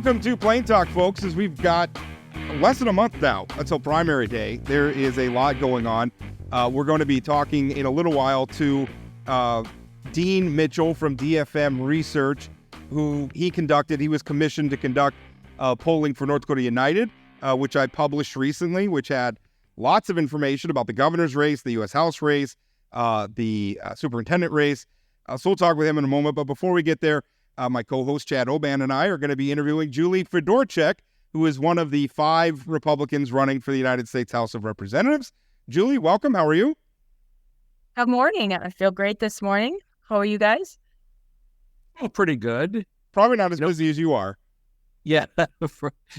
Welcome to Plain Talk, folks, as we've got less than a month now until primary day. There is a lot going on. We're going to be talking in a little while to Dean Mitchell from DFM Research, who he was commissioned to conduct polling for North Dakota United, which I published recently, which had lots of information about the governor's race, the U.S. House race, the superintendent race. So we'll talk with him in a moment. But before we get there, my co-host Chad Oban and I are going to be interviewing Julie Fedorhcak, who is one of the 5 Republicans running for the United States House of Representatives. Julie, welcome. How are you? Good morning. I feel great this morning. How are you guys? Oh, pretty good. Probably not as busy as you are. Yeah.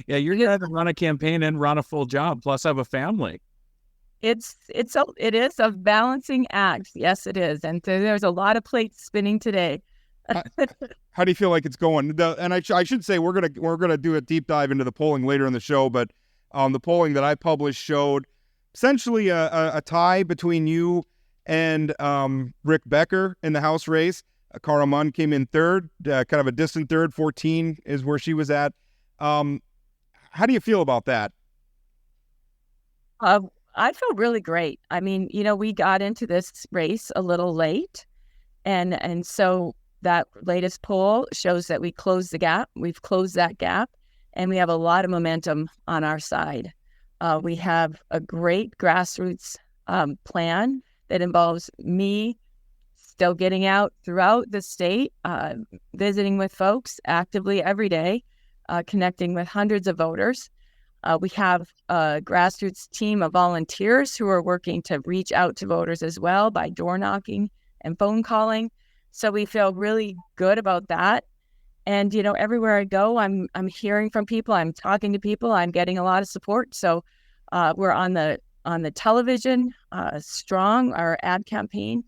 Yeah, you're going to run a campaign and run a full job, plus have a family. It is a balancing act. Yes, it is. And so there's a lot of plates spinning today. How do you feel like it's going? And I should say we're gonna do a deep dive into the polling later in the show, but the polling that I published showed essentially a tie between you and Rick Becker in the House race. Carl Mund came in third, kind of a distant third. 14 is where she was at. How do you feel about that? I feel really great. I mean, we got into this race a little late, and so that latest poll shows that we closed the gap. We've closed that gap, and we have a lot of momentum on our side. We have a great grassroots plan that involves me still getting out throughout the state, visiting with folks actively every day, connecting with hundreds of voters. We have a grassroots team of volunteers who are working to reach out to voters as well by door knocking and phone calling. So we feel really good about that. And, everywhere I go, I'm hearing from people, I'm talking to people, I'm getting a lot of support. So we're on the television, strong. Our ad campaign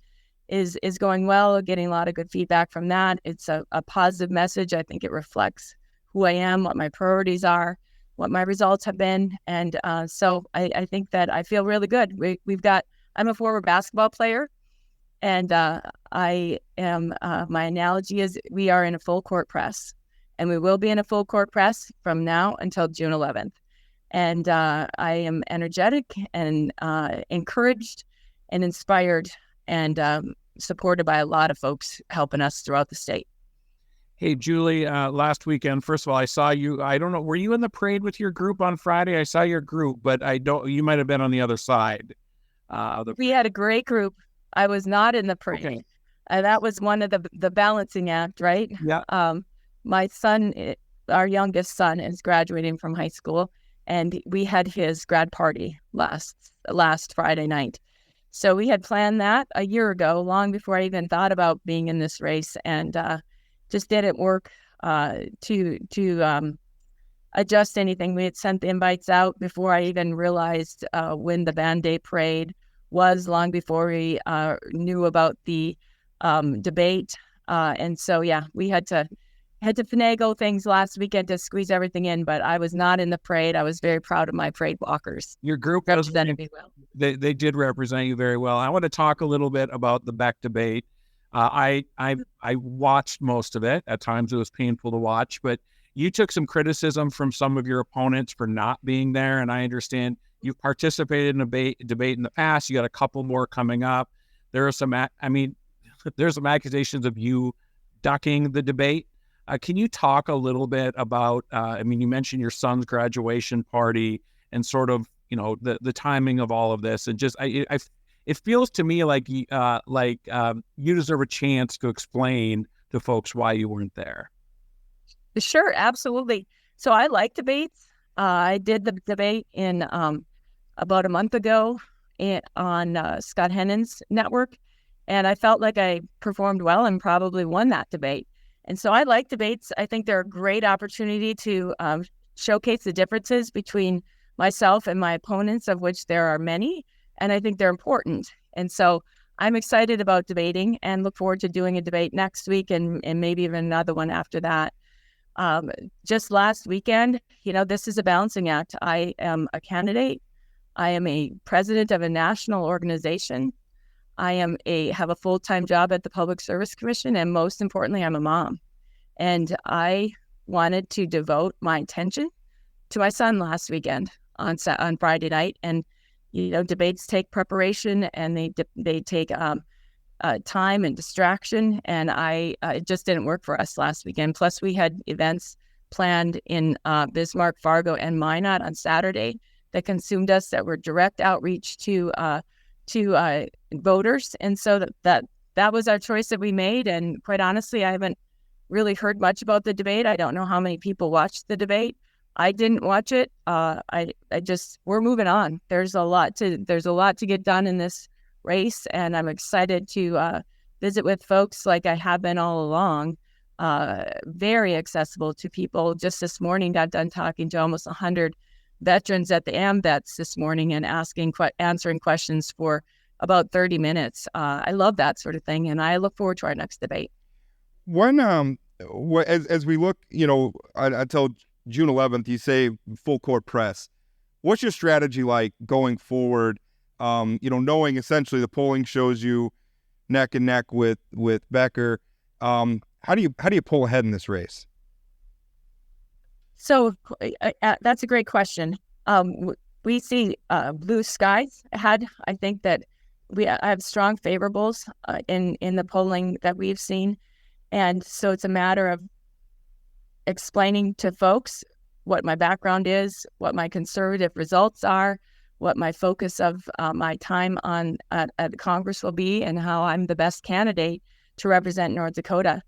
is going well, getting a lot of good feedback from that. It's a positive message. I think it reflects who I am, what my priorities are, what my results have been. And so I think that I feel really good. I'm a former basketball player. And I am, my analogy is we are in a full court press, and we will be in a full court press from now until June 11th. And I am energetic and encouraged and inspired and supported by a lot of folks helping us throughout the state. Hey, Julie, last weekend, first of all, I saw you. I don't know, were you in the parade with your group on Friday? I saw your group, but you might have been on the other side. We had a great group. I was not in the parade. Okay. That was one of the balancing act, right? Yeah. My son, our youngest son, is graduating from high school, and we had his grad party last Friday night. So we had planned that a year ago, long before I even thought about being in this race, and just didn't work to adjust anything. We had sent the invites out before I even realized when the Band Day parade was, long before we knew about the debate. And so, yeah, we had to finagle things last weekend to squeeze everything in, but I was not in the parade. I was very proud of my parade walkers. Your group represented me well. They did represent you very well. I want to talk a little bit about the Beck debate. I watched most of it. At times it was painful to watch, but you took some criticism from some of your opponents for not being there, and I understand you've participated in a debate in the past. You got a couple more coming up. There's some accusations of you ducking the debate. Can you talk a little bit about, you mentioned your son's graduation party and sort of, the timing of all of this. And just, it feels to me like you deserve a chance to explain to folks why you weren't there. Sure, absolutely. So I like debates. I did the debate in about a month ago on Scott Hennon's network, and I felt like I performed well and probably won that debate. And so I like debates. I think they're a great opportunity to showcase the differences between myself and my opponents, of which there are many, and I think they're important. And so I'm excited about debating and look forward to doing a debate next week and maybe even another one after that. Just last weekend, this is a balancing act. I am a candidate. I am a president of a national organization. I have a full-time job at the Public Service Commission, and most importantly, I'm a mom. And I wanted to devote my attention to my son last weekend on Friday night. And, debates take preparation, and they take time and distraction. And it just didn't work for us last weekend. Plus, we had events planned in Bismarck, Fargo, and Minot on Saturday that consumed us, that were direct outreach to voters. And so that was our choice that we made. And quite honestly, I haven't really heard much about the debate. I don't know how many people watched the debate. I didn't watch it. We're moving on. There's a lot to get done in this race, and I'm excited to visit with folks like I have been all along. Very accessible to people. Just this morning, got done talking to almost 100 veterans at the AMVETS this morning and answering questions for about 30 minutes. I love that sort of thing, and I look forward to our next debate. When as we look, until June 11th, you say full court press. What's your strategy like going forward? Knowing essentially the polling shows you neck and neck with Becker. How do you pull ahead in this race? So that's a great question. We see blue skies ahead. I think that I have strong favorables in the polling that we've seen. And so it's a matter of explaining to folks what my background is, what my conservative results are, what my focus of my time at Congress will be, and how I'm the best candidate to represent North Dakota.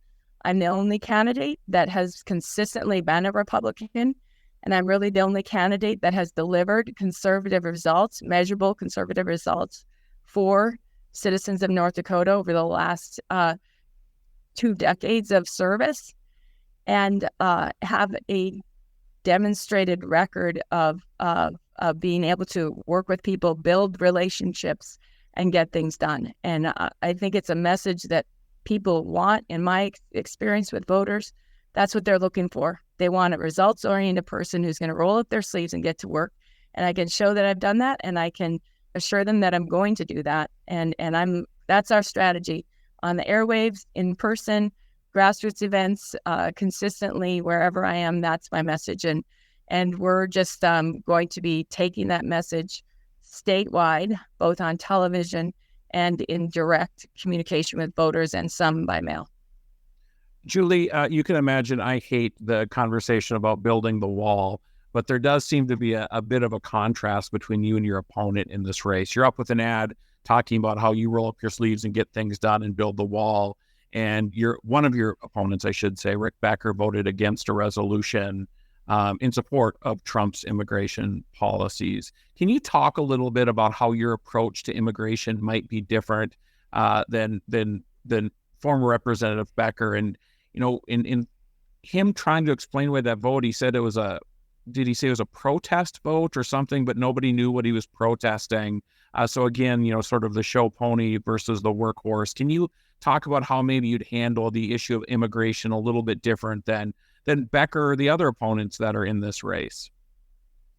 I'm the only candidate that has consistently been a Republican, and I'm really the only candidate that has delivered conservative results, measurable conservative results for citizens of North Dakota over the last 2 decades of service, and have a demonstrated record of being able to work with people, build relationships, and get things done. And I think it's a message that people want. In my experience with voters, that's what they're looking for. They want a results-oriented person who's going to roll up their sleeves and get to work. And I can show that I've done that, and I can assure them that I'm going to do that. And that's our strategy on the airwaves, in person, grassroots events, consistently wherever I am. That's my message, and we're just going to be taking that message statewide, both on television and in direct communication with voters, and some by mail. Julie, you can imagine I hate the conversation about building the wall, but there does seem to be a bit of a contrast between you and your opponent in this race. You're up with an ad talking about how you roll up your sleeves and get things done and build the wall. And one of your opponents, I should say, Rick Becker, voted against a resolution in support of Trump's immigration policies. Can you talk a little bit about how your approach to immigration might be different than former Representative Becker? And in him trying to explain away that vote, he said it was a protest vote or something, but nobody knew what he was protesting. So again, sort of the show pony versus the workhorse. Can you talk about how maybe you'd handle the issue of immigration a little bit different than Becker or the other opponents that are in this race?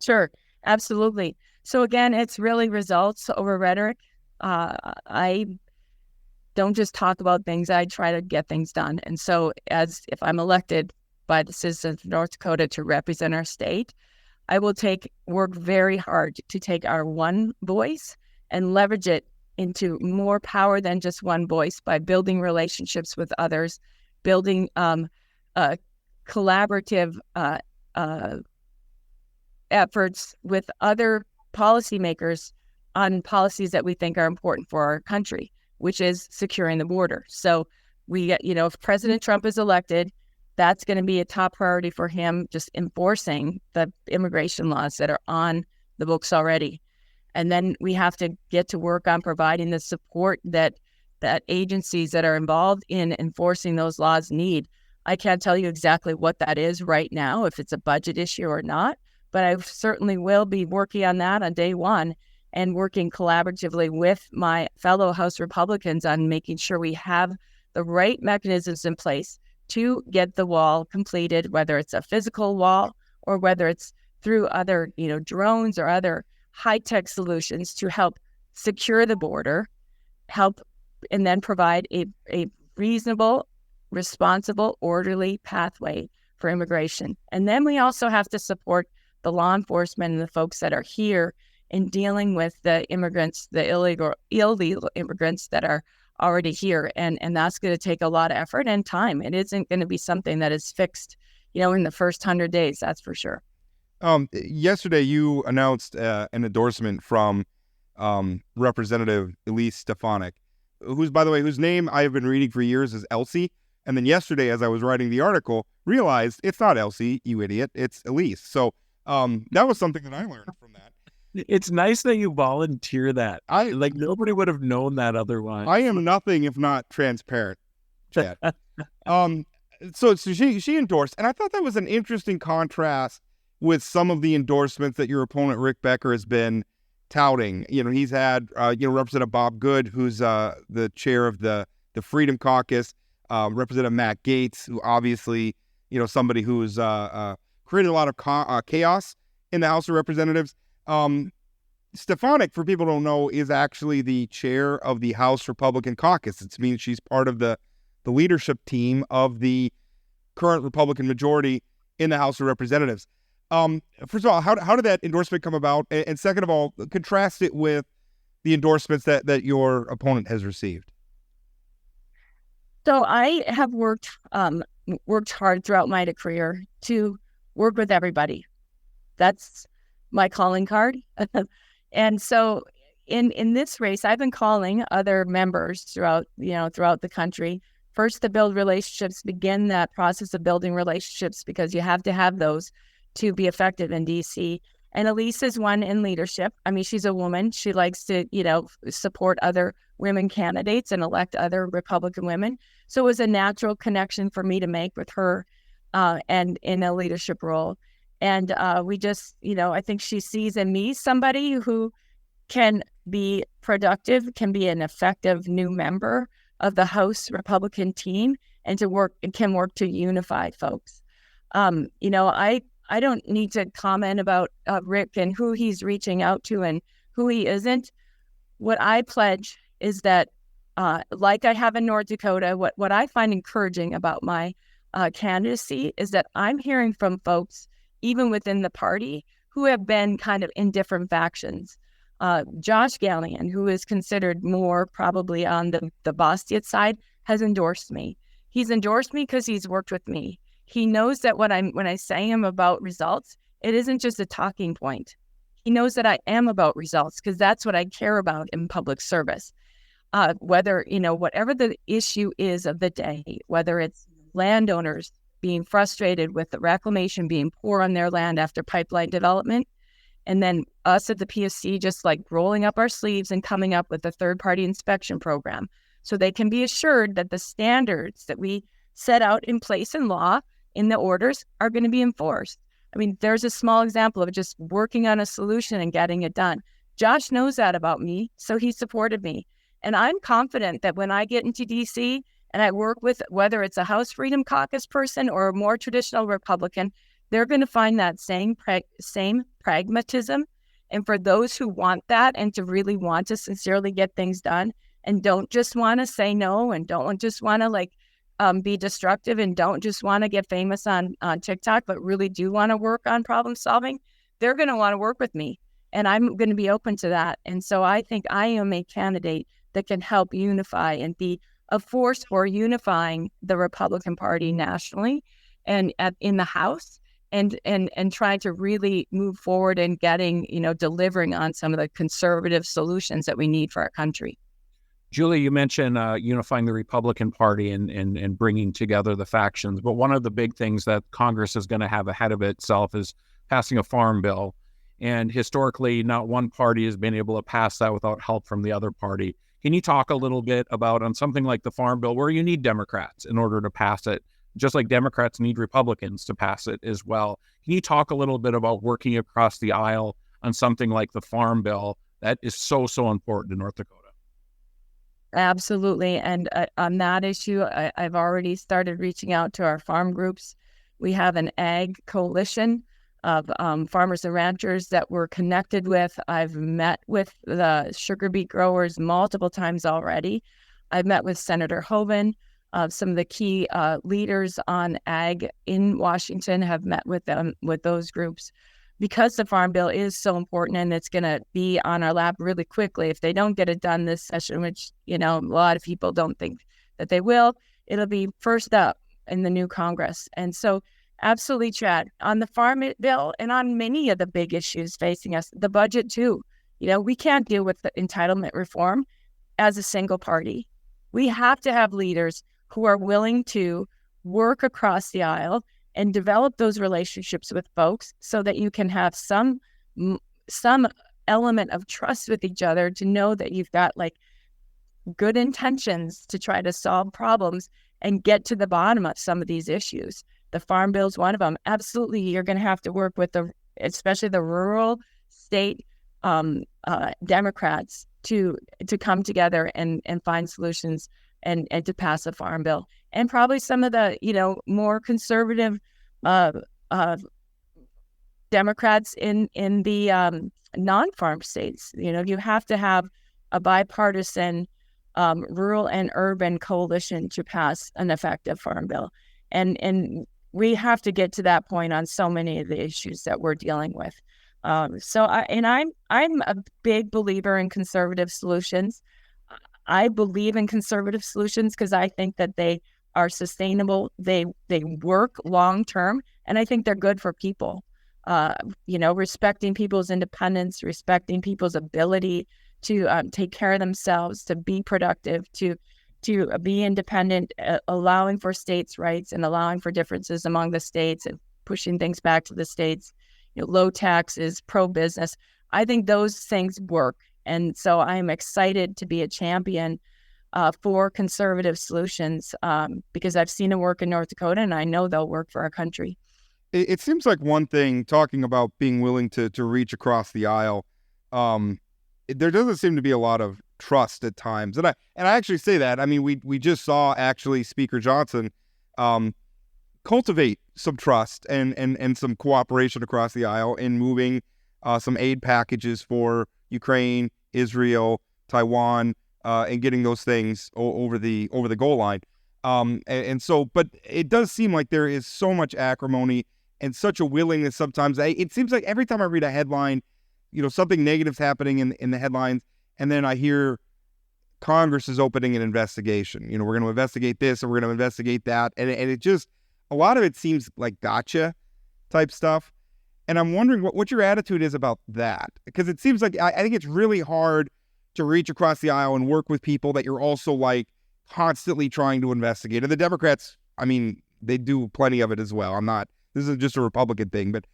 Sure, absolutely. So again, it's really results over rhetoric. I don't just talk about things, I try to get things done. And so if I'm elected by the citizens of North Dakota to represent our state, I will work very hard to take our one voice and leverage it into more power than just one voice by building relationships with others, building collaborative efforts with other policymakers on policies that we think are important for our country, which is securing the border. So if President Trump is elected, that's going to be a top priority for him, just enforcing the immigration laws that are on the books already. And then we have to get to work on providing the support that agencies that are involved in enforcing those laws need. I can't tell you exactly what that is right now, if it's a budget issue or not, but I certainly will be working on that on day one and working collaboratively with my fellow House Republicans on making sure we have the right mechanisms in place to get the wall completed, whether it's a physical wall or whether it's through other, drones or other high-tech solutions to help secure the border, and then provide a reasonable, responsible, orderly pathway for immigration. And then we also have to support the law enforcement and the folks that are here in dealing with the immigrants, the illegal immigrants that are already here. And that's going to take a lot of effort and time. It isn't going to be something that is fixed, in the first 100 days, that's for sure. Yesterday, you announced an endorsement from Representative Elise Stefanik, whose name I have been reading for years is Elsie. And then yesterday, as I was writing the article, realized it's not Elsie, you idiot, it's Elise. So that was something that I learned from that. It's nice that you volunteer that. Nobody would have known that otherwise. I am nothing if not transparent, Chad. So she endorsed, and I thought that was an interesting contrast with some of the endorsements that your opponent Rick Becker has been touting. He's had Representative Bob Good, who's the chair of the Freedom Caucus, Representative Matt Gaetz, who obviously somebody who's created a lot of chaos in the House of Representatives. Stefanik, for people who don't know, is actually the chair of the House Republican Caucus. It means she's part of the leadership team of the current Republican majority in the House of Representatives. First of all, how did that endorsement come about? And second of all, contrast it with the endorsements that your opponent has received. So I have worked hard throughout my career to work with everybody. That's my calling card. And so in this race, I've been calling other members throughout the country, first to build relationships, begin that process of building relationships, because you have to have those to be effective in DC. And Elise is one in leadership. I mean, she's a woman. She likes to, support other women candidates and elect other Republican women. So it was a natural connection for me to make with her and in a leadership role. And we just, I think she sees in me somebody who can be productive, can be an effective new member of the House Republican team, and can work to unify folks. I don't need to comment about Rick and who he's reaching out to and who he isn't. What I pledge is that, like I have in North Dakota, what I find encouraging about my candidacy is that I'm hearing from folks, even within the party, who have been kind of in different factions. Josh Gallion, who is considered more probably on the Bastiat side, has endorsed me. He's endorsed me because he's worked with me. He knows that when I say I'm about results, it isn't just a talking point. He knows that I am about results because that's what I care about in public service. Whether, whatever the issue is of the day, whether it's landowners being frustrated with the reclamation being poor on their land after pipeline development, and then us at the PSC just like rolling up our sleeves and coming up with a third-party inspection program so they can be assured that the standards that we set out in place in law, in the orders, are going to be enforced. I mean, there's a small example of just working on a solution and getting it done. Josh knows that about me, so he supported me. And I'm confident that when I get into DC and I work with, whether it's a House Freedom Caucus person or a more traditional Republican, they're going to find that same pragmatism. And for those who want that and to really want to sincerely get things done and don't just want to say no and don't just want to be destructive and don't just want to get famous on TikTok, but really do want to work on problem solving, they're going to want to work with me. And I'm going to be open to that. And so I think I am a candidate that can help unify and be a force for unifying the Republican Party nationally and in the House and trying to really move forward and getting, delivering on some of the conservative solutions that we need for our country. Julie, you mentioned unifying the Republican Party and bringing together the factions. But one of the big things that Congress is going to have ahead of itself is passing a farm bill. And historically, not one party has been able to pass that without help from the other party. Can you talk a little bit about on something like the farm bill where you need Democrats in order to pass it, just like Democrats need Republicans to pass it as well? Can you talk a little bit about working across the aisle on something like the farm bill that is so important in North Dakota? Absolutely. And on that issue, I've already started reaching out to our farm groups. We have an ag coalition of farmers and ranchers that we're connected with. I've met with the sugar beet growers multiple times already. I've met with Senator Oban. Some of the key leaders on ag in Washington have met with them, with those groups, because the Farm Bill is so important and it's going to be on our lap really quickly. If they don't get it done this session, which, a lot of people don't think that they will, it'll be first up in the new Congress. And so absolutely, Chad, on the Farm Bill and on many of the big issues facing us, the budget too. We can't deal with the entitlement reform as a single party. We have to have leaders who are willing to work across the aisle and develop those relationships with folks so that you can have some element of trust with each other to know that you've got good intentions to try to solve problems and get to the bottom of some of these issues. The Farm Bill is one of them. Absolutely, you're going to have to work with especially the rural state Democrats to come together and find solutions and to pass a Farm Bill. And probably some of the, more conservative Democrats in the non-farm states. You have to have a bipartisan rural and urban coalition to pass an effective Farm Bill. And we have to get to that point on so many of the issues that we're dealing with. I'm a big believer in conservative solutions. I believe in conservative solutions because I think that they are sustainable. They work long term, and I think they're good for people. Respecting people's independence, respecting people's ability to take care of themselves, to be productive, to be independent, allowing for states' rights and allowing for differences among the states and pushing things back to the states. Low taxes, pro-business. I think those things work. And so I'm excited to be a champion for conservative solutions because I've seen it work in North Dakota, and I know they'll work for our country. It seems like one thing, talking about being willing to reach across the aisle, there doesn't seem to be a lot of trust at times. And I actually say that. I mean, we just saw actually Speaker Johnson cultivate some trust and some cooperation across the aisle in moving some aid packages for Ukraine, Israel, Taiwan, and getting those things over the goal line. But it does seem like there is so much acrimony and such a willingness sometimes. It seems like every time I read a headline, something negative's happening in the headlines, and then I hear Congress is opening an investigation. We're going to investigate this and we're going to investigate that. And it just, a lot of it seems like gotcha type stuff. And I'm wondering what your attitude is about that. Because it seems like, I think it's really hard to reach across the aisle and work with people that you're also constantly trying to investigate. And the Democrats, I mean, they do plenty of it as well. This isn't just a Republican thing, but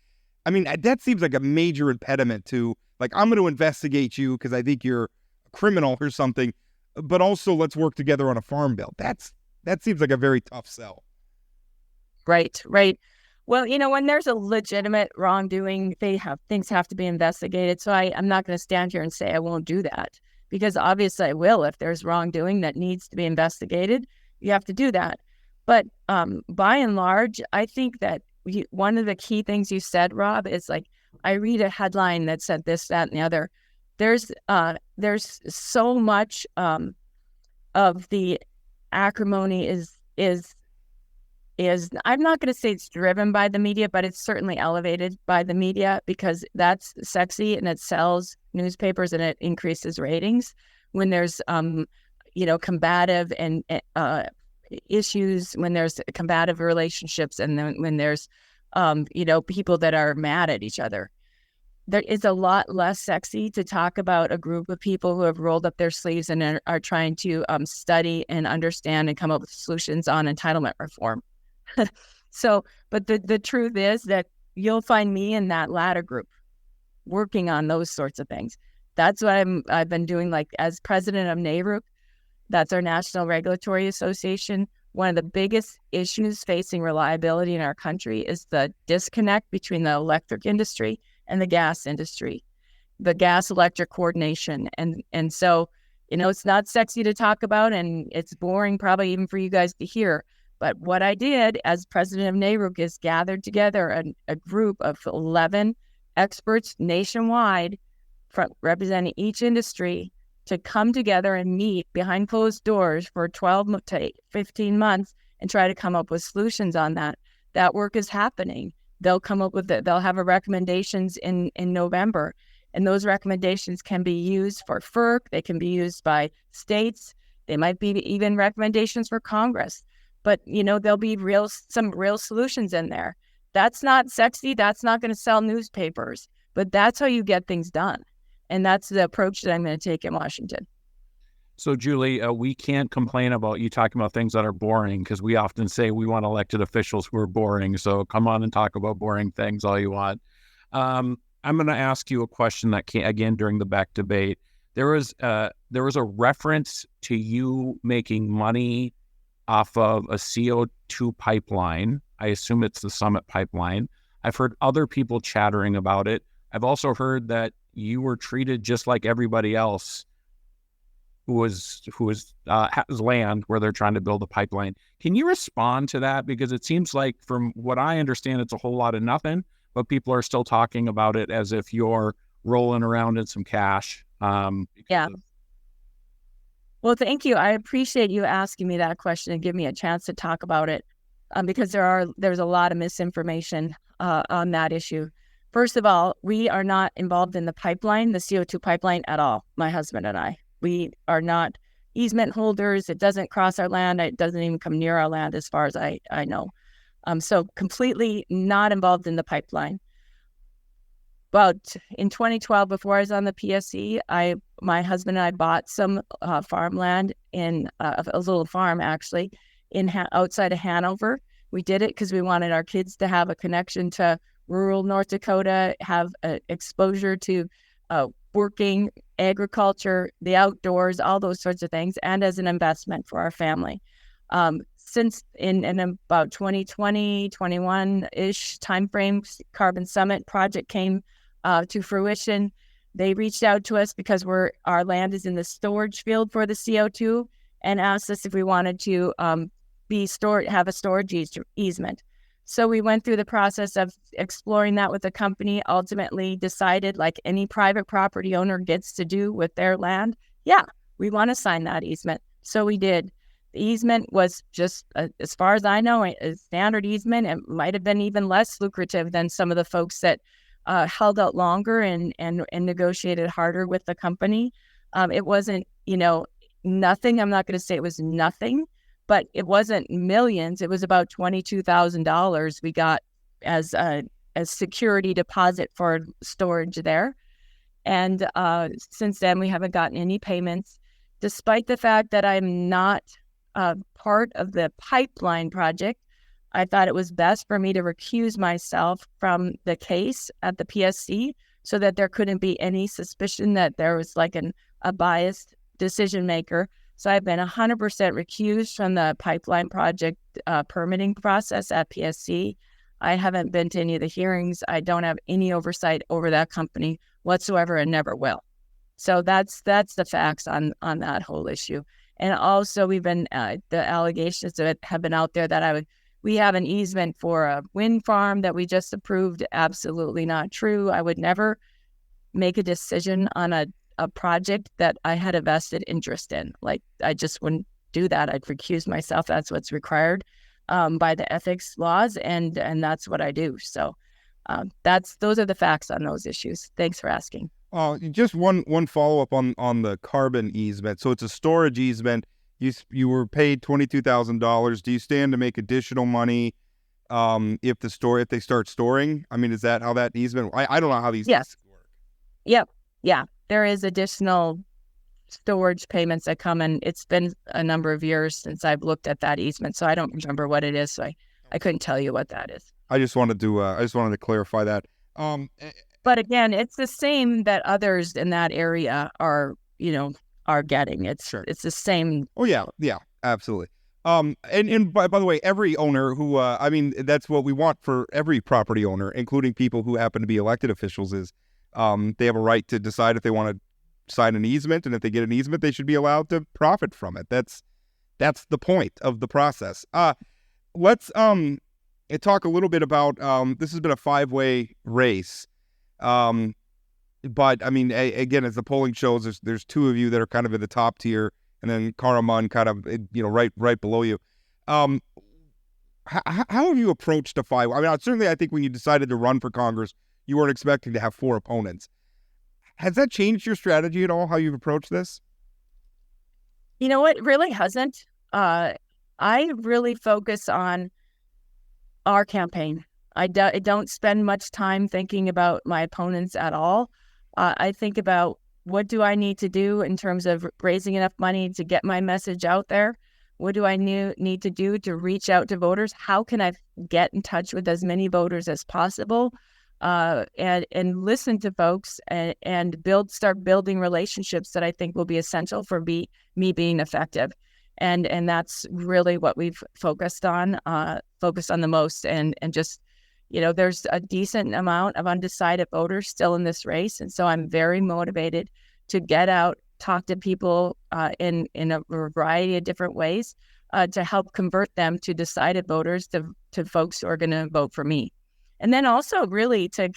I mean, that seems like a major impediment to, I'm going to investigate you because I think you're a criminal or something, but also let's work together on a Farm Bill. That seems like a very tough sell. Right. Well, when there's a legitimate wrongdoing, things have to be investigated. So I'm not going to stand here and say I won't do that, because obviously I will. If there's wrongdoing that needs to be investigated, you have to do that. But by and large, I think that one of the key things you said, Rob, is I read a headline that said this, that, and the other. There's so much of the acrimony is I'm not going to say it's driven by the media, but it's certainly elevated by the media because that's sexy and it sells newspapers and it increases ratings when there's combative and issues, when there's combative relationships, and then when there's people that are mad at each other. There is a lot less sexy to talk about a group of people who have rolled up their sleeves and are trying to study and understand and come up with solutions on entitlement reform. But the truth is that you'll find me in that latter group working on those sorts of things. That's what I've been doing, as president of NARUC. That's our National Regulatory Association. One of the biggest issues facing reliability in our country is the disconnect between the electric industry and the gas industry, the gas electric coordination. And so, it's not sexy to talk about, and it's boring probably even for you guys to hear. But what I did as president of NARUC is gathered together a group of 11 experts nationwide representing each industry to come together and meet behind closed doors for 12 to 15 months and try to come up with solutions on that. That work is happening. They'll come up with it. They'll have recommendations in November, and those recommendations can be used for FERC. They can be used by states. They might be even recommendations for Congress. But, there'll be some real solutions in there. That's not sexy. That's not going to sell newspapers. But that's how you get things done. And that's the approach that I'm going to take in Washington. So, Julie, we can't complain about you talking about things that are boring, because we often say we want elected officials who are boring. So come on and talk about boring things all you want. I'm going to ask you a question that came again during the Beck debate. There was a reference to you making money off of a CO2 pipeline. I assume it's the Summit pipeline. I've heard other people chattering about it. I've also heard that you were treated just like everybody else who has land where they're trying to build a pipeline. Can you respond to that? Because it seems like, from what I understand, it's a whole lot of nothing, but people are still talking about it as if you're rolling around in some cash. Yeah. Well, thank you. I appreciate you asking me that question and give me a chance to talk about it, because there's a lot of misinformation on that issue. First of all, we are not involved in the pipeline, the CO2 pipeline, at all, my husband and I. We are not easement holders. It doesn't cross our land. It doesn't even come near our land as far as I know. So completely not involved in the pipeline. But in 2012, before I was on the PSC, my husband and I bought some farmland in a little farm, actually, outside of Hanover. We did it because we wanted our kids to have a connection to rural North Dakota, have exposure to working, agriculture, the outdoors, all those sorts of things, and as an investment for our family. Since in about 2020, 21-ish timeframe, Carbon Summit project came to fruition. They reached out to us because our land is in the storage field for the CO2, and asked us if we wanted to have a storage easement. So we went through the process of exploring that with the company, ultimately decided, like any private property owner gets to do with their land, yeah, we want to sign that easement. So we did. The easement was just, as far as I know, a standard easement. It might have been even less lucrative than some of the folks that held out longer and negotiated harder with the company. It wasn't, nothing. I'm not going to say it was nothing, but it wasn't millions. It was about $22,000 we got as security deposit for storage there. And since then, we haven't gotten any payments, despite the fact that I'm not part of the pipeline project. I thought it was best for me to recuse myself from the case at the PSC so that there couldn't be any suspicion that there was like a biased decision maker. So I've been 100% recused from the pipeline project permitting process at PSC. I haven't been to any of the hearings. I don't have any oversight over that company whatsoever, and never will. So that's the facts on that whole issue. And also, we've been the allegations that have been out there that we have an easement for a wind farm that we just approved. Absolutely not true. I would never make a decision on a project that I had a vested interest in. Like, I just wouldn't do that. I'd recuse myself. That's what's required by the ethics laws, and that's what I do. So those are the facts on those issues. Thanks for asking. Just one follow-up on the carbon easement. So it's a storage easement. You were paid $22,000. Do you stand to make additional money if they start storing? I mean, is that how that easement? I don't know how these yes work. Yep. Yeah, there is additional storage payments that come in. It's been a number of years since I've looked at that easement, so I don't remember what it is. So I couldn't tell you what that is. I just wanted to clarify that. But again, it's the same that others in that area are getting. It's Sure. It's the same. Oh yeah, absolutely. And by the way, every owner who that's what we want for every property owner, including people who happen to be elected officials, is they have a right to decide if they want to sign an easement, and if they get an easement, they should be allowed to profit from it. That's the point of the process. Let's talk a little bit about this has been a 5-way race. But I mean, again, as the polling shows, there's two of you that are kind of in the top tier, and then Cara Mund kind of right below you. How have you approached the fight? I mean, certainly, I think when you decided to run for Congress, you weren't expecting to have 4 opponents. Has that changed your strategy at all? How you've approached this? You know what? It really hasn't. I really focus on our campaign. I don't spend much time thinking about my opponents at all. I think about what do I need to do in terms of raising enough money to get my message out there? What do I need to do to reach out to voters? How can I get in touch with as many voters as possible? And listen to folks and start building relationships that I think will be essential for me being effective. And that's really what we've focused on the most. And just, there's a decent amount of undecided voters still in this race. And so I'm very motivated to get out, talk to people in a variety of different ways to help convert them to decided voters, to folks who are going to vote for me. And then also really to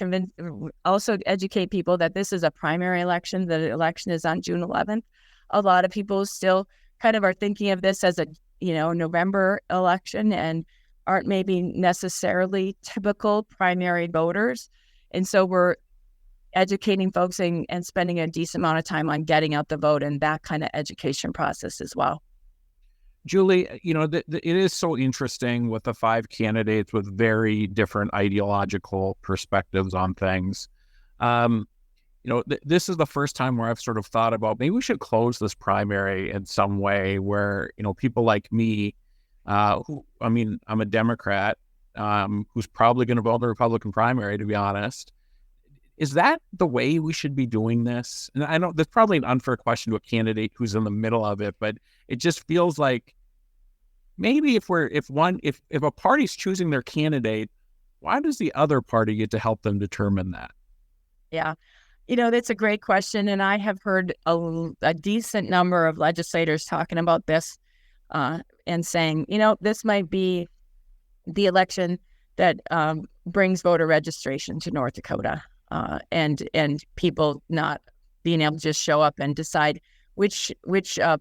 educate people that this is a primary election, the election is on June 11th. A lot of people still kind of are thinking of this as a, November election and aren't maybe necessarily typical primary voters. And so we're educating folks and spending a decent amount of time on getting out the vote and that kind of education process as well. Julie, it is so interesting with the 5 candidates with very different ideological perspectives on things. This is the first time where I've sort of thought about maybe we should close this primary in some way where, people like me, I'm a Democrat who's probably going to vote in the Republican primary, to be honest. Is that the way we should be doing this? And I know that's probably an unfair question to a candidate who's in the middle of it, but it just feels like maybe if a party's choosing their candidate, why does the other party get to help them determine that? Yeah. That's a great question. And I have heard a decent number of legislators talking about this and saying, this might be the election that brings voter registration to North Dakota and people not being able to just show up and decide which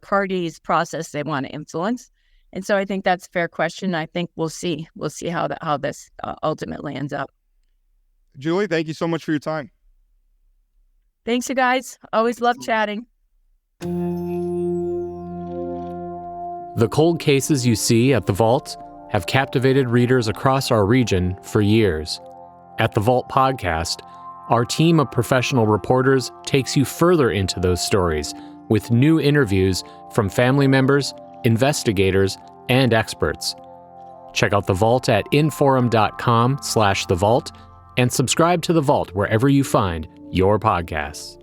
party's process they want to influence. And so I think that's a fair question. I think we'll see how this ultimately ends up. Julie, thank you so much for your time. Thanks, you guys. Always love chatting. The cold cases you see at The Vault have captivated readers across our region for years. At The Vault Podcast, our team of professional reporters takes you further into those stories with new interviews from family members, investigators, and experts. Check out The Vault at inforum.com/The Vault and subscribe to The Vault wherever you find your podcasts.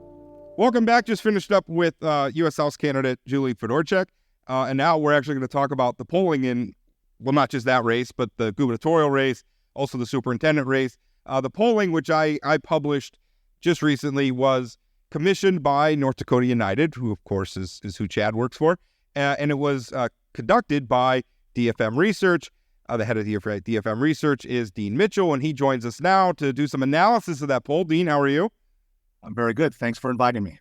Welcome back. Just finished up with U.S. House candidate Julie Fedorhcak. And now we're actually going to talk about the polling in, well, not just that race, but the gubernatorial race, also the superintendent race. The polling, which I published just recently, was commissioned by North Dakota United, who, of course, is who Chad works for. And it was conducted by DFM Research. The head of DFM Research is Dean Mitchell, and he joins us now to do some analysis of that poll. Dean, how are you? I'm very good. Thanks for inviting me.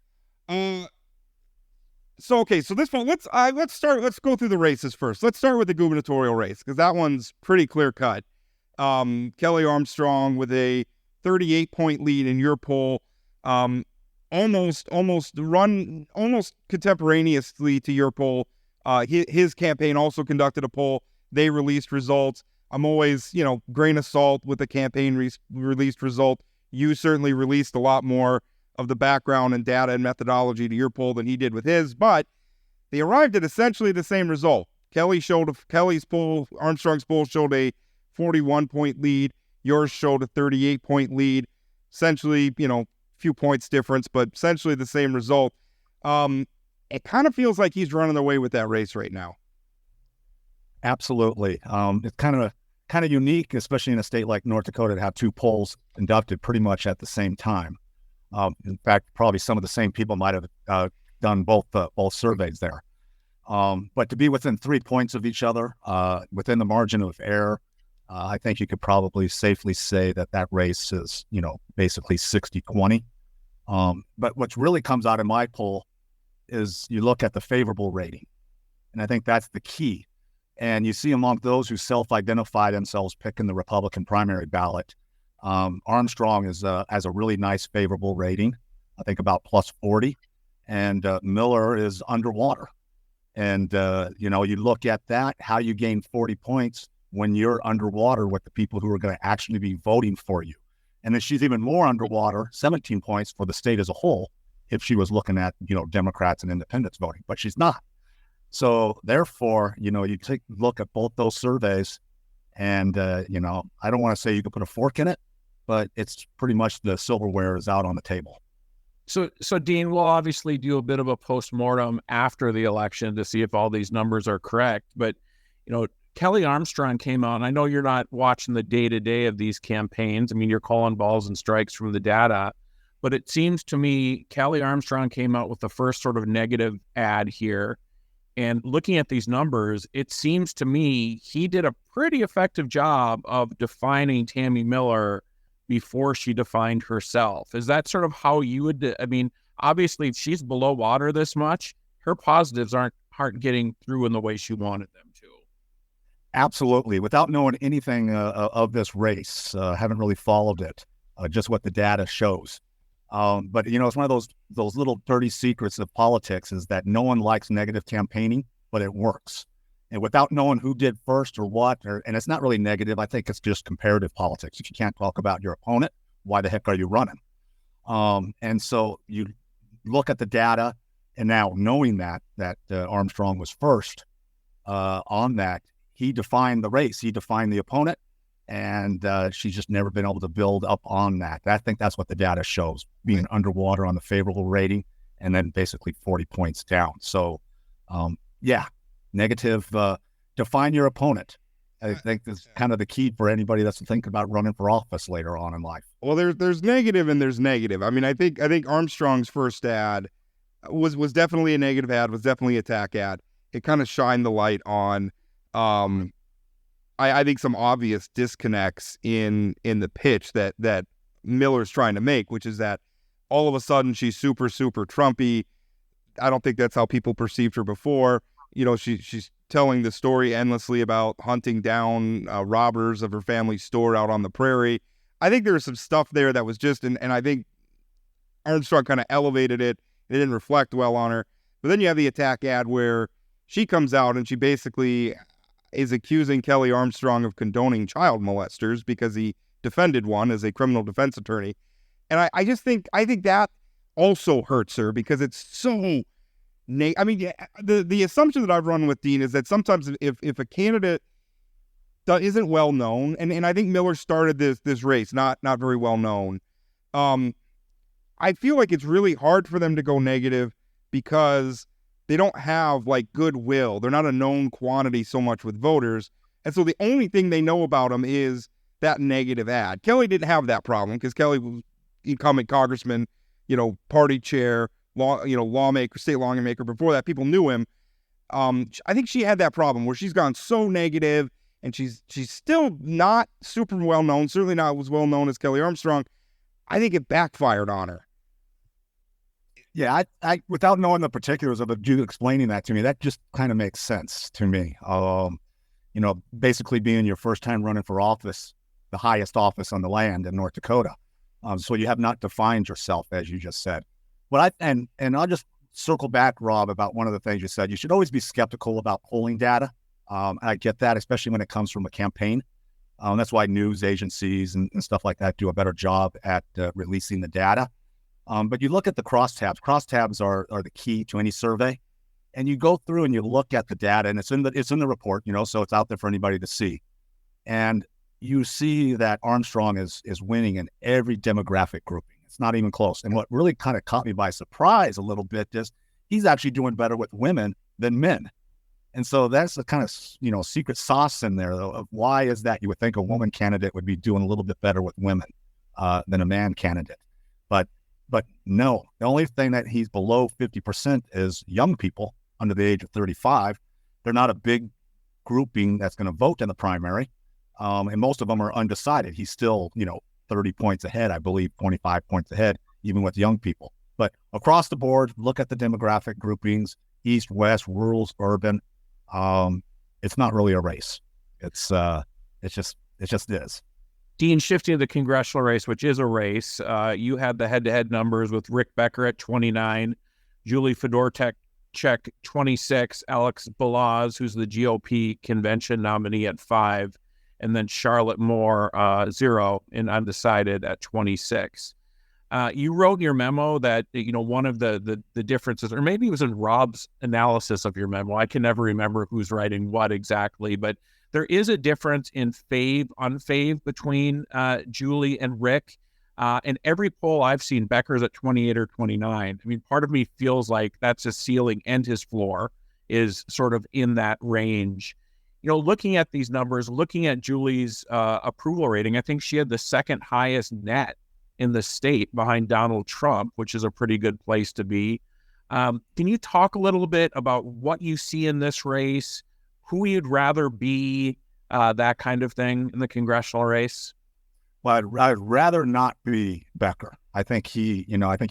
So this poll, let's go through the races first. Let's start with the gubernatorial race, because that one's pretty clear cut. Kelly Armstrong with a 38-point lead in your poll, almost contemporaneously to your poll. His campaign also conducted a poll. They released results. I'm always, grain of salt with the campaign released result. You certainly released a lot more of the background and data and methodology to your poll than he did with his, but they arrived at essentially the same result. Kelly's poll, Armstrong's poll showed a 41-point lead. Yours showed a 38-point lead. Essentially, few points difference, but essentially the same result. It kind of feels like he's running away with that race right now. Absolutely. It's kind of unique, especially in a state like North Dakota, to have 2 polls conducted pretty much at the same time. In fact, probably some of the same people might have done both surveys there. But to be within 3 points of each other, within the margin of error, I think you could probably safely say that race is, basically 60-20. But what really comes out in my poll is you look at the favorable rating. And I think that's the key. And you see among those who self-identify themselves picking the Republican primary ballot, Armstrong has a really nice favorable rating, I think about plus 40, and Miller is underwater. And, you look at that, how you gain 40 points when you're underwater with the people who are going to actually be voting for you. And then she's even more underwater, 17 points for the state as a whole, if she was looking at, Democrats and independents voting, but she's not. So therefore, you take a look at both those surveys and, I don't want to say you could put a fork in it, but it's pretty much the silverware is out on the table. So Dean, we'll obviously do a bit of a postmortem after the election to see if all these numbers are correct. But, Kelly Armstrong came out, and I know you're not watching the day-to-day of these campaigns. I mean, you're calling balls and strikes from the data. But it seems to me Kelly Armstrong came out with the first sort of negative ad here. And looking at these numbers, it seems to me he did a pretty effective job of defining Tammy Miller before she defined herself. Is that sort of how you would, obviously if she's below water this much, her positives aren't getting through in the way she wanted them to. Absolutely. Without knowing anything of this race, haven't really followed it, just what the data shows. But, it's one of those little dirty secrets of politics is that no one likes negative campaigning, but it works. And without knowing who did first or what, and it's not really negative, I think it's just comparative politics. If you can't talk about your opponent, why the heck are you running? And so you look at the data, and now knowing that Armstrong was first on that, he defined the race, he defined the opponent, and she's just never been able to build up on that. I think that's what the data shows, being underwater on the favorable rating, and then basically 40 points down. So, negative, define your opponent. I think that's kind of the key for anybody that's thinking about running for office later on in life. Well, there's negative and there's negative. I think Armstrong's first ad was definitely a negative ad, was definitely an attack ad. It kind of shined the light on, I think some obvious disconnects in the pitch that Miller's trying to make, which is that all of a sudden she's super, super Trumpy. I don't think that's how people perceived her before. She's telling the story endlessly about hunting down robbers of her family's store out on the prairie. I think there was some stuff there that was just, and I think Armstrong kind of elevated it. It didn't reflect well on her. But then you have the attack ad where she comes out and she basically is accusing Kelly Armstrong of condoning child molesters because he defended one as a criminal defense attorney. And I think that also hurts her because it's so... the assumption that I've run with, Dean, is that sometimes if a candidate isn't well known, and I think Miller started this race not very well known, I feel like it's really hard for them to go negative because they don't have goodwill. They're not a known quantity so much with voters, and so the only thing they know about them is that negative ad. Kelly didn't have that problem because Kelly was incumbent congressman, party chair, lawmaker, state lawmaker. Before that, people knew him. I think she had that problem where she's gone so negative, and she's still not super well known. Certainly not as well known as Kelly Armstrong. I think it backfired on her. Yeah, I without knowing the particulars of it, you explaining that to me, that just kind of makes sense to me. Basically being your first time running for office, the highest office on the land in North Dakota. So you have not defined yourself, as you just said. But and I'll just circle back, Rob, about one of the things you said. You should always be skeptical about polling data. I get that, especially when it comes from a campaign. That's why news agencies and stuff like that do a better job at releasing the data. But you look at the crosstabs. Crosstabs are the key to any survey. And you go through and you look at the data, and it's in the report, so it's out there for anybody to see. And you see that Armstrong is winning in every demographic grouping. It's not even close. And what really kind of caught me by surprise a little bit is he's actually doing better with women than men. And so that's the kind of, secret sauce in there of why is that. You would think a woman candidate would be doing a little bit better with women than a man candidate. But no, the only thing that he's below 50% is young people under the age of 35. They're not a big grouping that's going to vote in the primary. And most of them are undecided. He's still, 30 points ahead, I believe, 25 points ahead even with young people. But across the board, look at the demographic groupings, east, west, rural, urban. It's not really a race. It just is. Dean, shifting to the congressional race, which is a race, you had the head-to-head numbers with Rick Becker at 29, Julie Fedorhcak 26, Alex Balazs, who's the GOP convention nominee, at 5, and then Charlotte Moore, 0, and undecided at 26. You wrote in your memo that, one of the differences, or maybe it was in Rob's analysis of your memo, I can never remember who's writing what exactly, but there is a difference in unfave between Julie and Rick. And every poll I've seen, Becker's at 28 or 29. I mean, part of me feels like that's his ceiling and his floor is sort of in that range. Looking at these numbers, looking at Julie's approval rating, I think she had the second highest net in the state behind Donald Trump, which is a pretty good place to be. Can you talk a little bit about what you see in this race, who you'd rather be, that kind of thing in the congressional race? Well, I'd rather not be Becker. I think you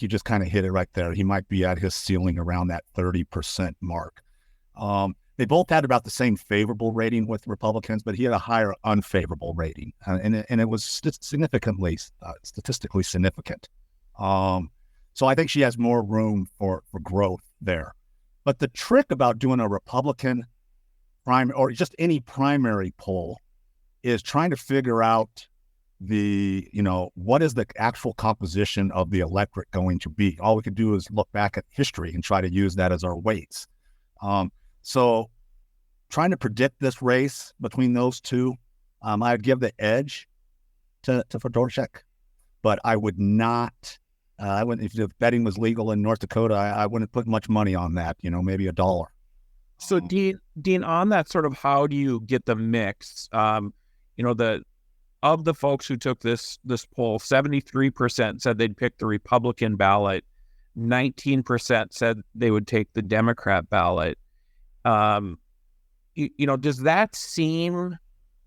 just kind of hit it right there. He might be at his ceiling around that 30% mark. They both had about the same favorable rating with Republicans, but he had a higher unfavorable rating, and it was significantly, statistically significant. So I think she has more room for growth there. But the trick about doing a Republican primary or just any primary poll is trying to figure out what is the actual composition of the electorate going to be. All we could do is look back at history and try to use that as our weights. So trying to predict this race between those two, I'd give the edge to Fedorchak, but I would not, if betting was legal in North Dakota, I wouldn't put much money on that, maybe $1. So Dean, on that sort of, how do you get the mix? Of the folks who took this poll, 73% said they'd pick the Republican ballot. 19% said they would take the Democrat ballot. Does that seem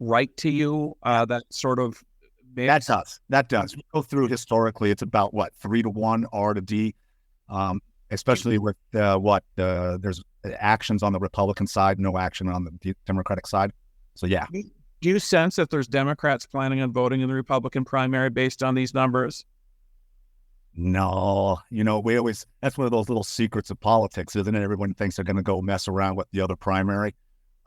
right to you? That sort of mix? That does. We go through historically, it's about 3-1 R to D, especially with there's actions on the Republican side, no action on the Democratic side. So yeah. Do you sense that there's Democrats planning on voting in the Republican primary based on these numbers? No, that's one of those little secrets of politics, isn't it? Everyone thinks they're going to go mess around with the other primary.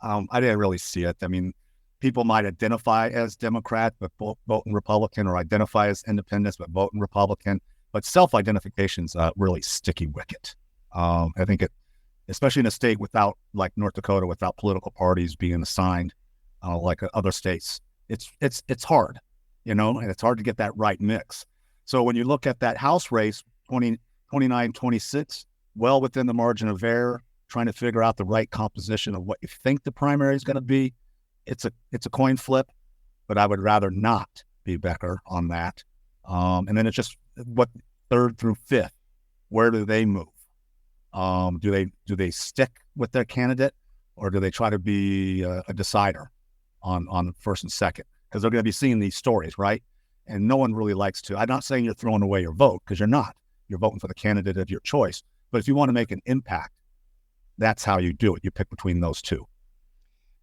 I didn't really see it. I mean, people might identify as Democrat, but vote in Republican, or identify as independents, but vote in Republican. But self-identification's a really sticky wicket. I think especially in a state like North Dakota, without political parties being assigned, like other states, it's hard, and it's hard to get that right mix. So when you look at that House race, 29, 26, well within the margin of error, trying to figure out the right composition of what you think the primary is going to be, it's a coin flip, but I would rather not be Becker on that. And then it's just what 3rd through 5th, where do they move? Do they stick with their candidate, or do they try to be a decider on 1st and 2nd? Because they're going to be seeing these stories, right? And no one really likes to. I'm not saying you're throwing away your vote, because you're not. You're voting for the candidate of your choice. But if you want to make an impact, that's how you do it. You pick between those two.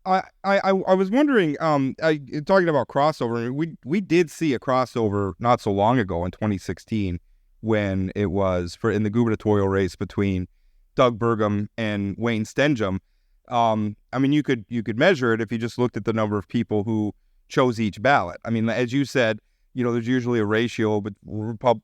I was wondering, talking about crossover, we did see a crossover not so long ago in 2016 when it was in the gubernatorial race between Doug Burgum and Wayne Stenjum. I mean, you could measure it if you just looked at the number of people who chose each ballot. I mean, as you said, there's usually a ratio, but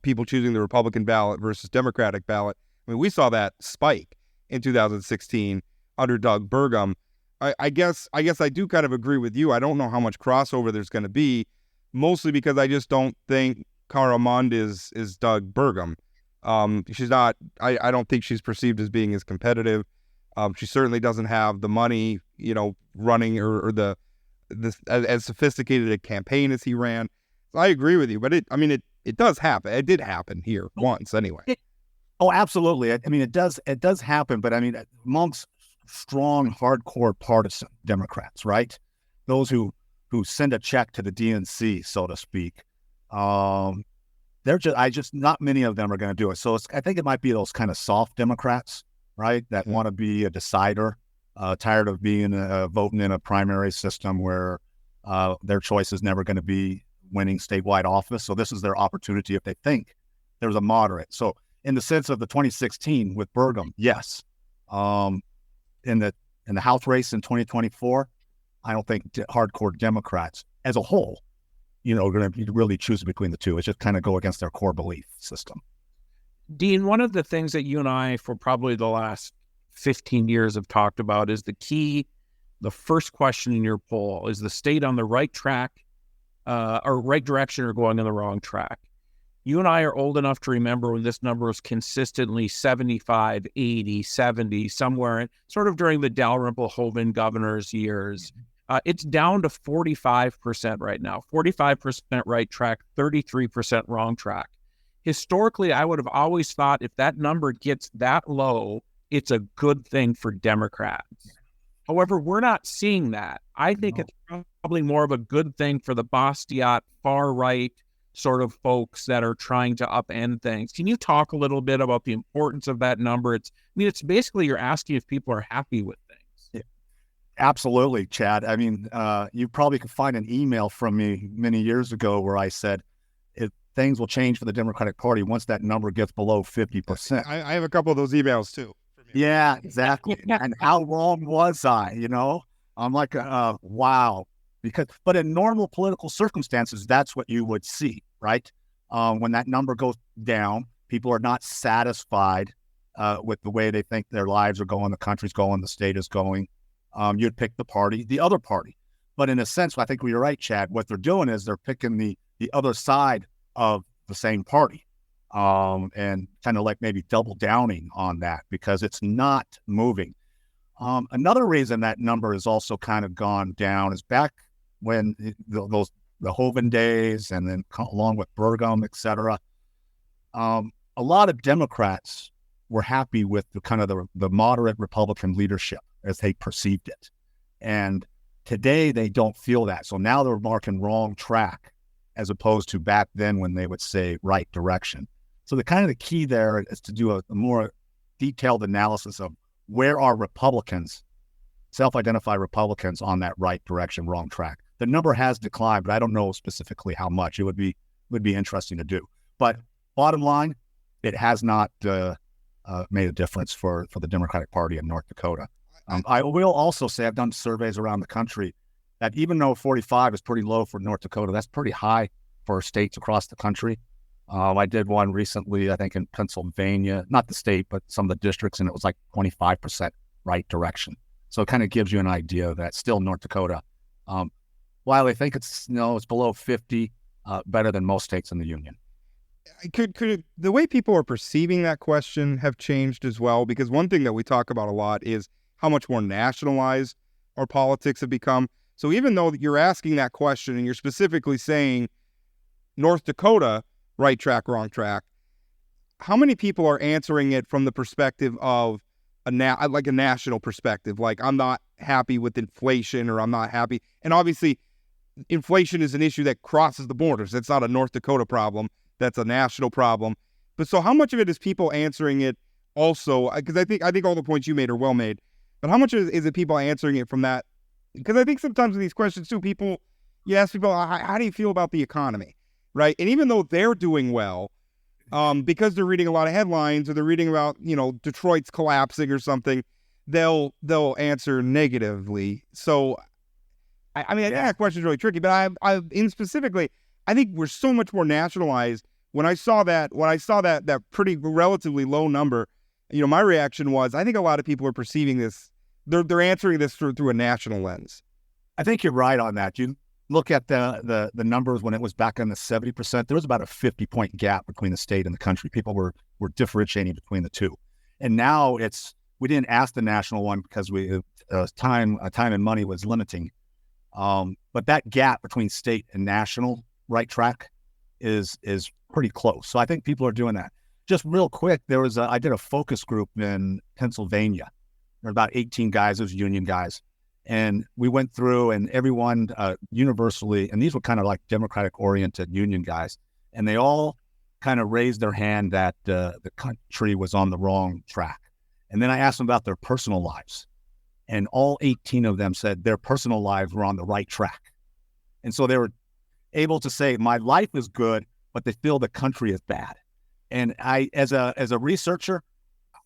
people choosing the Republican ballot versus Democratic ballot. I mean, we saw that spike in 2016 under Doug Burgum. I guess I do kind of agree with you. I don't know how much crossover there's going to be, mostly because I just don't think Cara Mund is Doug Burgum. She's not. I don't think she's perceived as being as competitive. She certainly doesn't have the money, running or as sophisticated a campaign as he ran. So I agree with you, but it does happen. It did happen here once anyway. Oh, absolutely. I mean, it does happen, but I mean, amongst strong, hardcore partisan Democrats, right? Those who send a check to the DNC, so to speak, not many of them are going to do it. So I think it might be those kind of soft Democrats, right, that want to be a decider, tired of being voting in a primary system where their choice is never going to be winning statewide office. So this is their opportunity if they think there's a moderate. So in the sense of the 2016 with Burgum, yes. In the House race in 2024, I don't think hardcore Democrats as a whole, are going to be really choosing between the two. It's just kind of go against their core belief system. Dean, one of the things that you and I, for probably the last 15 years, have talked about is the first question in your poll: is the state on the right track or right direction, or going in the wrong track? You and I are old enough to remember when this number was consistently 75, 80, 70, somewhere sort of during the Dalrymple Hoban governor's years. It's down to 45% right now, 45% right track, 33% wrong track. Historically, I would have always thought if that number gets that low, it's a good thing for Democrats. However, we're not seeing that. I think it's probably more of a good thing for the Bastiat far-right sort of folks that are trying to upend things. Can you talk a little bit about the importance of that number? It's basically you're asking if people are happy with things. Yeah, absolutely, Chad. I mean, you probably could find an email from me many years ago where I said, things will change for the Democratic Party once that number gets below 50%. I have a couple of those emails too. Yeah, exactly. And how wrong was I? I'm like, wow. But in normal political circumstances, that's what you would see, right? When that number goes down, people are not satisfied with the way they think their lives are going, the country's going, the state is going. You'd pick the other party. But in a sense, I think you're right, Chad. What they're doing is they're picking the other side of the same party, and kind of like maybe double downing on that because it's not moving. Another reason that number has also kind of gone down is back when the Hoban days, and then along with Burgum, et cetera, a lot of Democrats were happy with the kind of the moderate Republican leadership as they perceived it. And today they don't feel that. So now they're marking wrong track as opposed to back then when they would say right direction. So the key there is to do a more detailed analysis of where are Republicans, self-identified Republicans, on that right direction, wrong track. The number has declined, but I don't know specifically how much. It would be interesting to do. But bottom line, it has not made a difference for the Democratic Party in North Dakota. I will also say I've done surveys around the country that even though 45 is pretty low for North Dakota, that's pretty high for states across the country. I did one recently, I think in Pennsylvania, not the state, but some of the districts, and it was like 25% right direction. So it kind of gives you an idea that still North Dakota, while they think it's below 50, better than most states in the union. Could the way people are perceiving that question have changed as well? Because one thing that we talk about a lot is how much more nationalized our politics have become. So even though you're asking that question and you're specifically saying North Dakota, right track, wrong track, how many people are answering it from the perspective of a national perspective? Like, I'm not happy with inflation, or I'm not happy. And obviously, inflation is an issue that crosses the borders. That's not a North Dakota problem. That's a national problem. But so how much of it is people answering it also? Because I think all the points you made are well made. But how much is it people answering it from that? Because I think sometimes in these questions too, you ask people, how do you feel about the economy? Right. And even though they're doing well, because they're reading a lot of headlines, or they're reading about, Detroit's collapsing or something, they'll answer negatively. So, I think that question is really tricky. But specifically, I think we're so much more nationalized. When I saw that pretty relatively low number, my reaction was, I think a lot of people are perceiving this. They're answering this through a national lens. I think you're right on that. You look at the numbers when it was back in the 70%, there was about a 50-point gap between the state and the country. People were differentiating between the two. And now we didn't ask the national one because time and money was limiting. But that gap between state and national right track is pretty close. So I think people are doing that. Just real quick, I did a focus group in Pennsylvania. There were about 18 guys, those union guys. And we went through, and everyone universally, and these were kind of like Democratic-oriented union guys, and they all kind of raised their hand that the country was on the wrong track. And then I asked them about their personal lives. And all 18 of them said their personal lives were on the right track. And so they were able to say, my life is good, but they feel the country is bad. And I, as a researcher,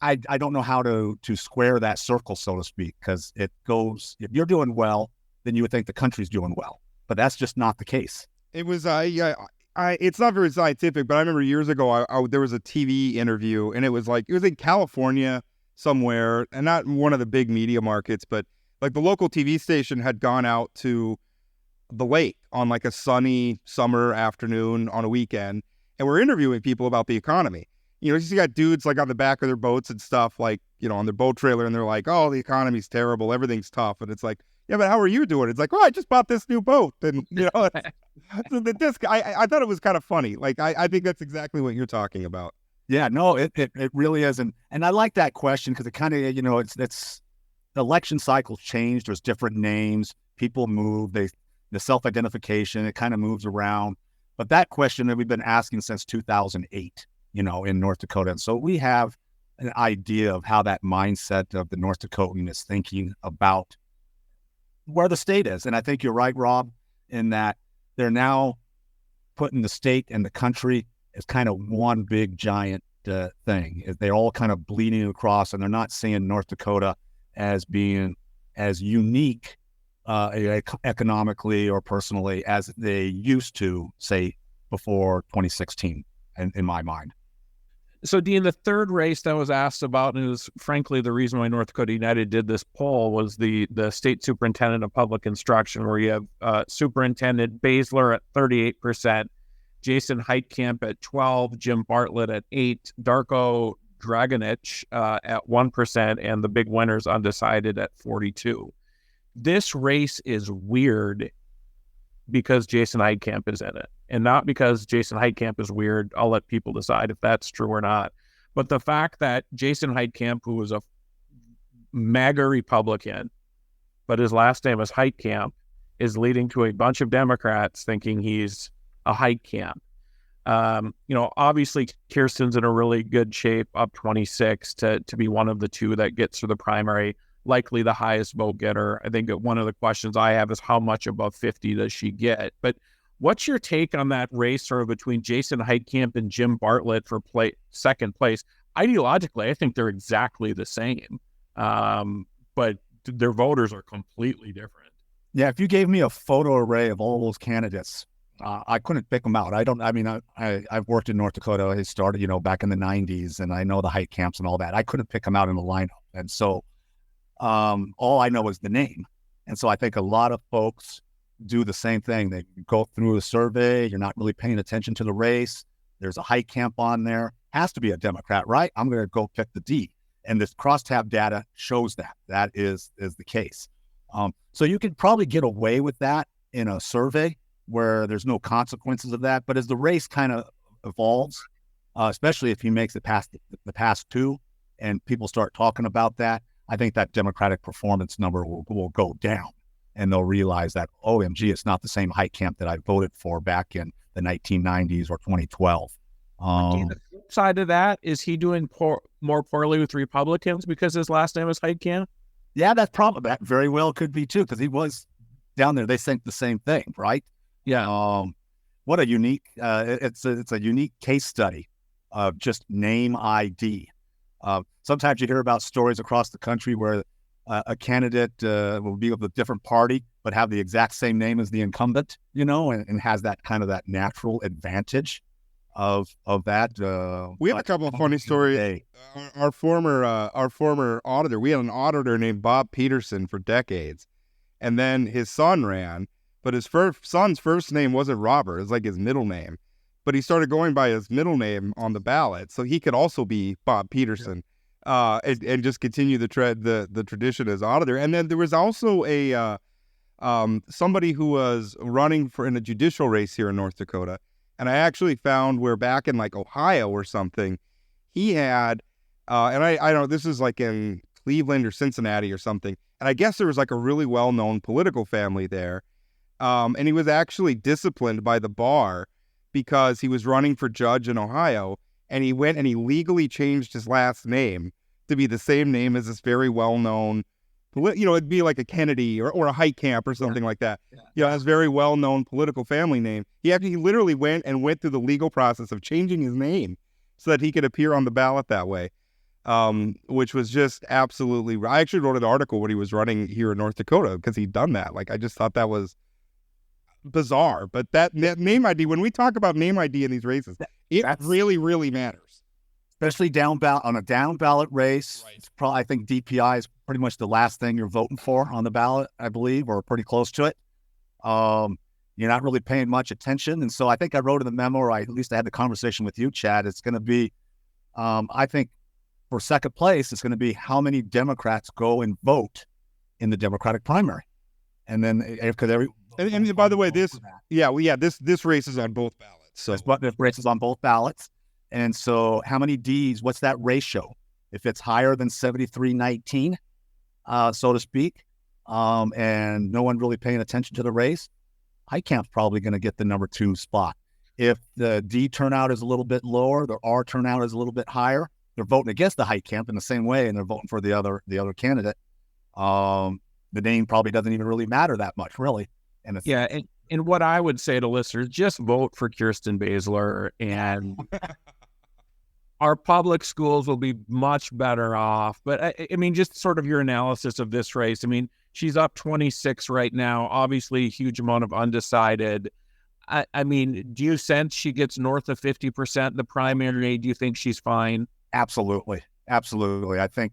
I don't know how to square that circle, so to speak, because it goes, if you're doing well, then you would think the country's doing well. But that's just not the case. It was, it's not very scientific, but I remember years ago, there was a TV interview, and it was in California somewhere, and not one of the big media markets, but like the local TV station had gone out to the lake on like a sunny summer afternoon on a weekend, and we're interviewing people about the economy. You got dudes like on the back of their boats and stuff, like, on their boat trailer, and they're like, oh, the economy's terrible, everything's tough. And it's like, yeah, but how are you doing? It's like, oh, I just bought this new boat. And, so I thought it was kind of funny. Like, I think that's exactly what you're talking about. Yeah, no, it really is. And I like that question because it kind of, it's the election cycles change. There's different names. People move. The self-identification, it kind of moves around. But that question that we've been asking since 2008, in North Dakota. And so we have an idea of how that mindset of the North Dakotan is thinking about where the state is. And I think you're right, Rob, in that they're now putting the state and the country as kind of one big giant thing. They're all kind of bleeding across, and they're not seeing North Dakota as being as unique economically or personally as they used to, say, before 2016, in my mind. So, Dean, the third race that was asked about, and it was frankly the reason why North Dakota United did this poll, was the state superintendent of public instruction, where you have Superintendent Baszler at 38%, Jason Heitkamp at 12%, Jim Bartlett at 8%, Darko Dragonich at 1%, and the big winners undecided at 42%. This race is weird because Jason Heitkamp is in it, and not because Jason Heitkamp is weird. I'll let people decide if that's true or not. But the fact that Jason Heitkamp, who was a MAGA Republican, but his last name is Heitkamp, is leading to a bunch of Democrats thinking he's a Heitkamp. Obviously Kirsten's in a really good shape, up 26 to be one of the two that gets to the primary, likely the highest vote getter. I think one of the questions I have is how much above 50 does she get? But what's your take on that race sort of between Jason Heitkamp and Jim Bartlett for second place? Ideologically, I think they're exactly the same, but their voters are completely different. Yeah, if you gave me a photo array of all those candidates, I couldn't pick them out. I've worked in North Dakota. I started, back in the 90s, and I know the Heitkamps and all that. I couldn't pick them out in the lineup. And so all I know is the name. And so I think a lot of folks do the same thing. They go through a survey. You're not really paying attention to the race. There's a Heitkamp on there. Has to be a Democrat, right? I'm going to go pick the D. And this crosstab data shows that is the case. So you could probably get away with that in a survey where there's no consequences of that. But as the race kind of evolves, especially if he makes it past the past two and people start talking about that, I think that Democratic performance number will go down, and they'll realize that, OMG, it's not the same Heitkamp that I voted for back in the 1990s or 2012. The flip side of that, is he doing more poorly with Republicans because his last name is Heitkamp? Yeah, that very well could be too, because he was down there. They think the same thing, right? Yeah. What a unique, it's a unique case study of just name ID. Sometimes you hear about stories across the country where a candidate will be of a different party, but have the exact same name as the incumbent, and has that kind of that natural advantage of that. We have a couple of funny stories. Our former auditor, we had an auditor named Bob Peterson for decades, and then his son ran, but his son's first name wasn't Robert. It's like his middle name. But he started going by his middle name on the ballot, so he could also be Bob Peterson, and just continue the tradition as auditor. And then there was also a somebody who was running in a judicial race here in North Dakota, and I actually found where back in like Ohio or something, he had, and I don't know, this is like in Cleveland or Cincinnati or something, and I guess there was like a really well-known political family there, and he was actually disciplined by the bar because he was running for judge in Ohio, and he went and he legally changed his last name to be the same name as this very well-known, it'd be like a Kennedy or a Heitkamp or something like that. His very well-known political family name. He literally went through the legal process of changing his name so that he could appear on the ballot that way, which was just absolutely. I actually wrote an article when he was running here in North Dakota because he'd done that. Like, I just thought that was bizarre. But that name ID, when we talk about name ID in these races, that's really, really matters. Especially on a down ballot race. Right. It's probably, I think DPI is pretty much the last thing you're voting for on the ballot, I believe, or pretty close to it. You're not really paying much attention. And so I think I wrote in the memo, or at least I had the conversation with you, Chad. It's going to be, I think for second place, it's going to be how many Democrats go and vote in the Democratic primary. And then, because and by the way, this race is on both ballots. So this race is on both ballots. And so how many Ds, what's that ratio? If it's higher than 73-19, so to speak, and no one really paying attention to the race, Heitkamp's probably going to get the number 2 spot. If the D turnout is a little bit lower, the R turnout is a little bit higher, they're voting against the Heitkamp in the same way, and they're voting for the other candidate. The name probably doesn't even really matter that much, really. And what I would say to listeners, just vote for Kirsten Baszler, and our public schools will be much better off. But I mean, just sort of your analysis of this race. I mean, she's up 26 right now, obviously a huge amount of undecided. I mean, do you sense she gets north of 50% in the primary? Do you think she's fine? Absolutely. I think,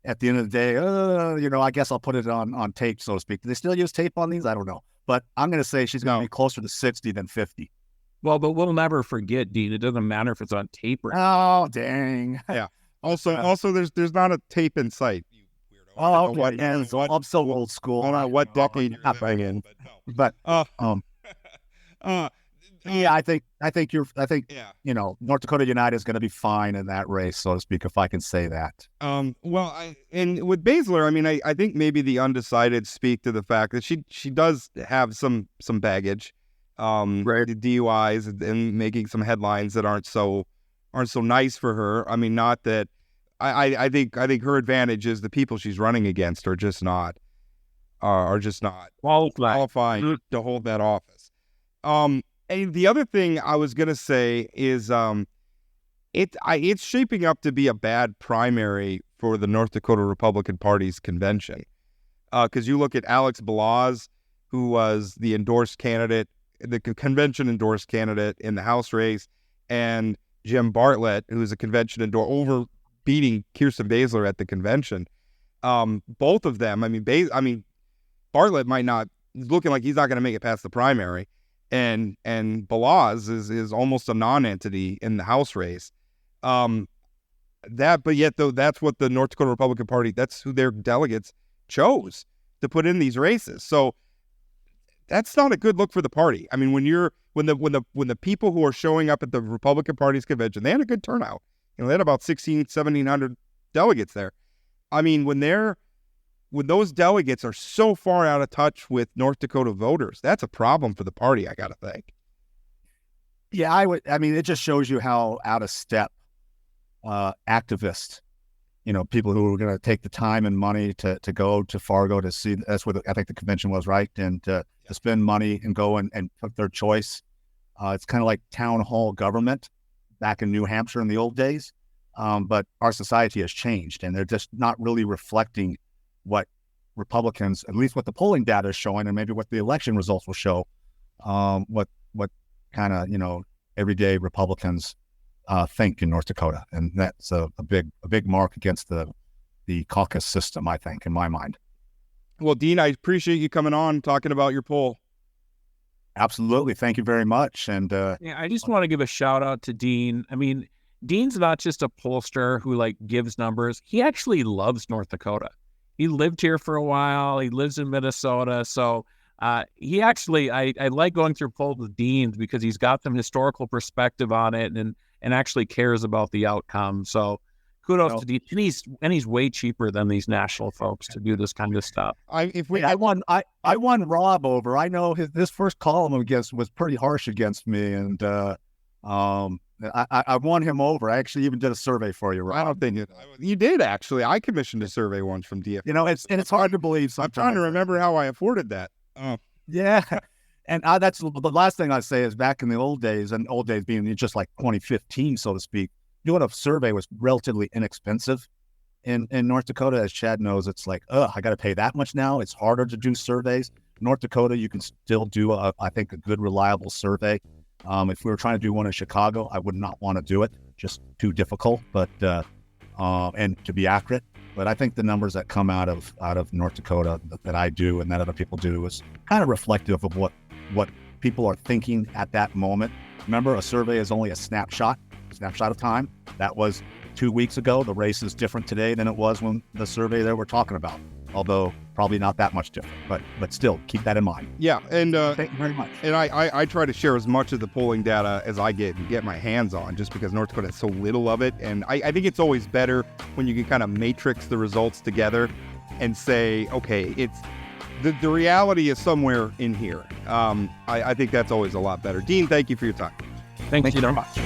at the end of the day, I guess I'll put it on tape, so to speak. Do they still use tape on these? I don't know. But I'm going to say she's going to be closer to 60 than 50. Well, but we'll never forget, Dean. It doesn't matter if it's on tape or not. Oh, dang. Yeah. Also, there's not a tape in sight. You weirdo. Oh, okay. I'm so old school. I don't know what decade you're living in. But I think North Dakota United is going to be fine in that race, so to speak, if I can say that. And with Baszler, I mean, I think maybe the undecided speak to the fact that she does have some baggage, the DUIs and making some headlines that aren't so nice for her. I mean, not that I think her advantage is the people she's running against are just not qualifying to hold that office. And the other thing I was going to say is it's shaping up to be a bad primary for the North Dakota Republican Party's convention. Because you look at Alex Balazs, who was the endorsed candidate, the convention endorsed candidate in the House race, and Jim Bartlett, who's a convention over beating Kirsten Baszler at the convention. Both of them, Bartlett might not, looking like he's not going to make it past the primary. And Balazs is almost a non-entity in the House race. But yet that's what the North Dakota Republican Party, that's who their delegates chose to put in these races. So that's not a good look for the party. I mean, when the people who are showing up at the Republican Party's convention, they had a good turnout. They had about 1,700 delegates there. I mean, when those delegates are so far out of touch with North Dakota voters, that's a problem for the party, I got to think. Yeah, it just shows you how out of step activists, people who are going to take the time and money to go to Fargo to see, that's where I think the convention was, right? And to spend money and go and put their choice. It's kind of like town hall government back in New Hampshire in the old days. But our society has changed, and they're just not really reflecting what Republicans, at least what the polling data is showing, and maybe what the election results will show, what kind of, everyday Republicans think in North Dakota. And that's a big mark against the caucus system, I think, in my mind. Well, Dean, I appreciate you coming on talking about your poll. Absolutely. Thank you very much. And I just want to give a shout out to Dean. I mean, Dean's not just a pollster who gives numbers. He actually loves North Dakota. He lived here for a while. He lives in Minnesota. So he actually, I like going through polls with Dean because he's got some historical perspective on it and actually cares about the outcome. So kudos to Dean. And he's way cheaper than these national folks to do this kind of stuff. I won Rob over. I know his first column was pretty harsh against me, and I won him over. I actually even did a survey for you, Rob. I don't think you did actually. I commissioned a survey once from DF. It's hard to believe sometimes. I'm trying to remember how I afforded that. Yeah. And that's the last thing I say is back in the old days, and old days being just like 2015, so to speak, doing a survey was relatively inexpensive. In North Dakota, as Chad knows, it's like, I got to pay that much now. It's harder to do surveys. North Dakota, you can still do, I think, a good, reliable survey. If we were trying to do one in Chicago, I would not want to do it. Just too difficult, but and to be accurate. But I think the numbers that come out of North Dakota that I do and that other people do is kind of reflective of what people are thinking at that moment. Remember, a survey is only a snapshot of time. That was 2 weeks ago. The race is different today than it was when the survey that we're talking about, although probably not that much different, but still keep that in mind. Yeah. And thank you very much. And I try to share as much of the polling data as I get my hands on, just because North Dakota has so little of it. And I think it's always better when you can kind of matrix the results together and say, okay, it's the reality is somewhere in here. I think that's always a lot better. Dean, thank you for your time. Thank you very much.